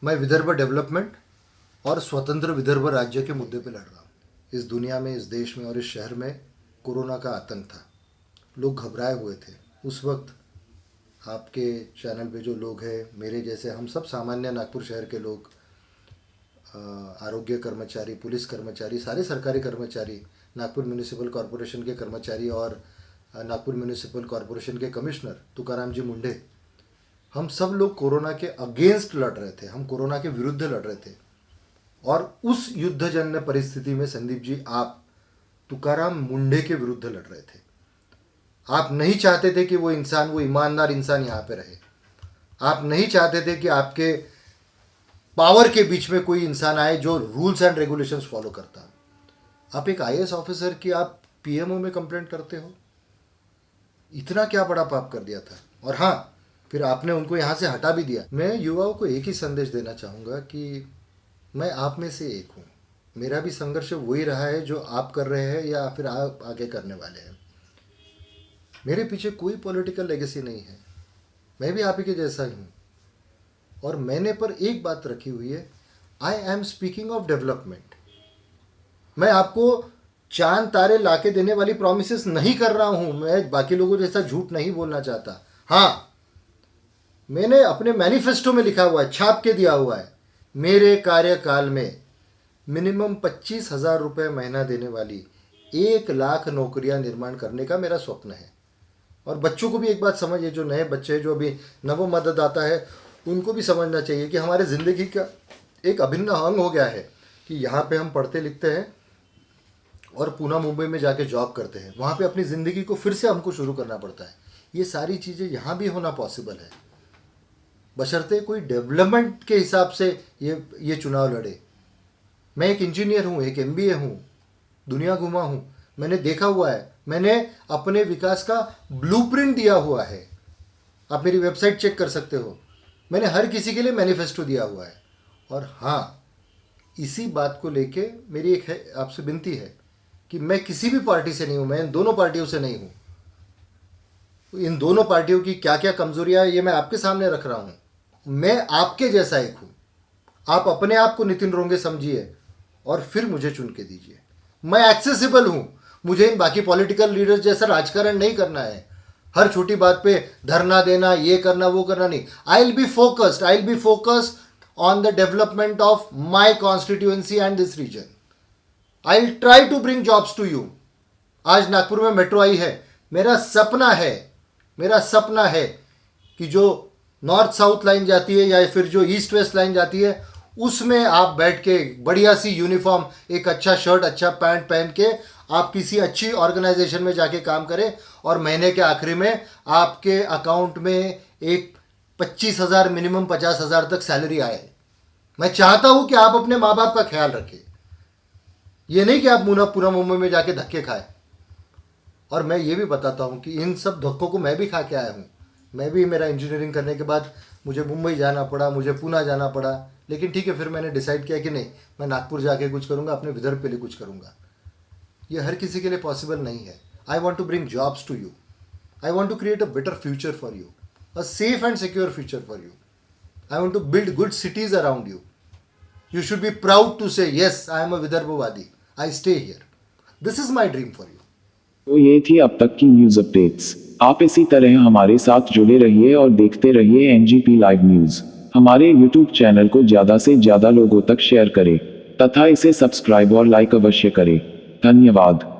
मैं विदर्भ डेवलपमेंट और स्वतंत्र विदर्भ राज्य के मुद्दे पे लड़ रहा हूँ। इस दुनिया में, इस देश में और इस शहर में कोरोना का आतंक था। लोग घबराए हुए थे। उस वक्त आपके चैनल पे जो लोग हैं, मेरे जैसे हम सब सामान्य नागपुर शहर के लोग, आरोग्य कर्मचारी, पुलिस कर्मचारी, सारे सरकारी कर्मचारी, नागपुर म्यूनिसिपल कॉरपोरेशन के कर्मचारी और नागपुर म्यूनिसिपल कॉरपोरेशन के कमिश्नर तुकाराम जी मुंडे, हम सब लोग कोरोना के अगेंस्ट लड़ रहे थे। हम कोरोना के विरुद्ध लड़ रहे थे। और उस युद्धजन्य परिस्थिति में संदीप जी, आप तुकाराम मुंडे के विरुद्ध लड़ रहे थे। आप नहीं चाहते थे कि वो इंसान, वो ईमानदार इंसान यहाँ पे रहे। आप नहीं चाहते थे कि आपके पावर के बीच में कोई इंसान आए जो रूल्स एंड रेगुलेशंस फॉलो करता। आप एक आईएएस ऑफिसर की आप पीएमओ में कंप्लेंट करते हो? इतना क्या बड़ा पाप कर दिया था? और हाँ, फिर आपने उनको यहाँ से हटा भी दिया। मैं युवाओं को एक ही संदेश देना चाहूँगा कि मैं आप में से एक हूँ। मेरा भी संघर्ष वही रहा है जो आप कर रहे हैं या फिर आप आगे करने वाले हैं। मेरे पीछे कोई पॉलिटिकल लेगेसी नहीं है। मैं भी आप ही के जैसा ही हूँ। और मैंने पर एक बात रखी हुई है, I am speaking of development. मैं आपको चांद तारे लाके देने वाली प्रॉमिसेस नहीं कर रहा हूँ। मैं बाकी लोगों जैसा झूठ नहीं बोलना चाहता। हाँ, मैंने अपने मैनिफेस्टो में लिखा हुआ है, छाप के दिया हुआ है, मेरे कार्यकाल में मिनिमम 25,000 रुपये महीना देने वाली 1,00,000 नौकरियां निर्माण करने का मेरा स्वप्न है। और बच्चों को भी एक बात समझिए, जो नए बच्चे हैं, जो अभी नव मतदाता है, उनको भी समझना चाहिए कि हमारे ज़िंदगी का एक अभिन्न अंग हो गया है कि यहाँ पे हम पढ़ते लिखते हैं और पूना मुंबई में जाके जॉब करते हैं। वहाँ पे अपनी ज़िंदगी को फिर से हमको शुरू करना पड़ता है। ये सारी चीज़ें यहाँ भी होना पॉसिबल है, बशर्ते कोई डेवलपमेंट के हिसाब से ये चुनाव लड़े। मैं एक इंजीनियर हूँ, एक एमबीए हूँ, दुनिया घुमा हूँ, मैंने देखा हुआ है, मैंने अपने विकास का ब्लूप्रिंट दिया हुआ है। आप मेरी वेबसाइट चेक कर सकते हो। मैंने हर किसी के लिए मैनिफेस्टो दिया हुआ है। और हाँ, इसी बात को लेके मेरी एक है आपसे विनती है कि मैं किसी भी पार्टी से नहीं हूँ, मैं इन दोनों पार्टियों से नहीं हूँ। इन दोनों पार्टियों की क्या क्या कमजोरियाँ है ये मैं आपके सामने रख रहा हूँ। मैं आपके जैसा एक हूँ। आप अपने आप को नितिन रोंगे समझिए और फिर मुझे चुन के दीजिए। मैं एक्सेसिबल हूँ। मुझे इन बाकी पॉलिटिकल लीडर्स जैसा राजकारण नहीं करना है। हर छोटी बात पे धरना देना, ये करना, वो करना नहीं। I will be focused on the development of my constituency and this region. I will try to bring jobs to you. आज नागपुर में मेट्रो आई है। मेरा सपना है कि जो नॉर्थ साउथ लाइन जाती है या फिर जो ईस्ट वेस्ट लाइन जाती है, उसमें आप बैठ के बढ़िया सी यूनिफॉर्म, एक अच्छा शर्ट, अच्छा पैंट पहन के आप किसी अच्छी ऑर्गेनाइजेशन में जाके काम करें और महीने के आखिरी में आपके अकाउंट में एक 25,000, मिनिमम 50,000 तक सैलरी आए। मैं चाहता हूं कि आप अपने माँ बाप का ख्याल रखें। ये नहीं कि आप पूरा मुंबई में जाके धक्के खाए। और मैं ये भी बताता हूं कि इन सब धक्कों को मैं भी खा के आया हूं। मैं भी, मेरा इंजीनियरिंग करने के बाद मुझे मुंबई जाना पड़ा, मुझे पूना जाना पड़ा। लेकिन ठीक है, फिर मैंने डिसाइड किया कि नहीं, मैं नागपुर जाके कुछ करूँगा, अपने विदर्भ के लिए कुछ करूँगा। ये हर किसी के लिए पॉसिबल नहीं है। I want to bring jobs to you. I want to create a better future for you, a safe and secure future for you. I want to build good cities around you. You should be proud to say yes, I am a विदर्भवादी, I stay here. This is my dream for you. तो ये थी अब तक की news updates. आप इसी तरह हमारे साथ जुड़े रहिए और देखते रहिए एनजीपी लाइव न्यूज। हमारे यूट्यूब चैनल को ज्यादा से ज्यादा लोगों तक शेयर करें तथा इसे सब्सक्राइब और लाइक अवश्य करें। धन्यवाद।